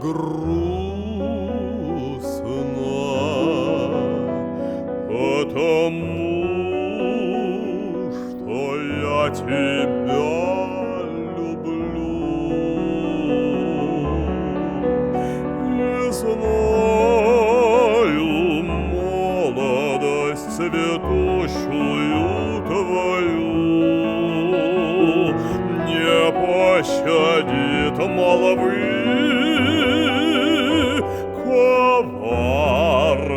грустно, потому что я тебя люблю и знаю молодость цветущую твою не пощадит молвы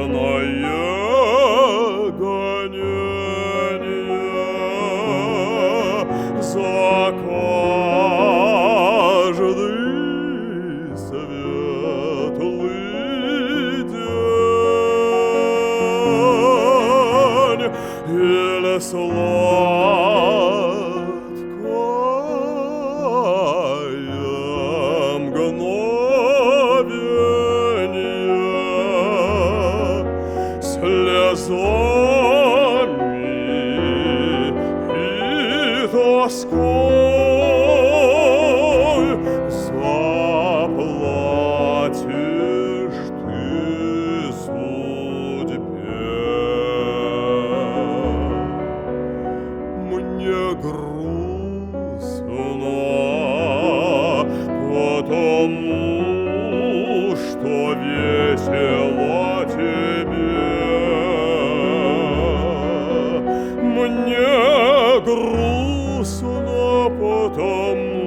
коварное гонение за каждый светлый день или сладкое мгновение слезами и тоской заплатишь ты судьбе. Мне грустно, потому что весело тебе. Мне грустно, потому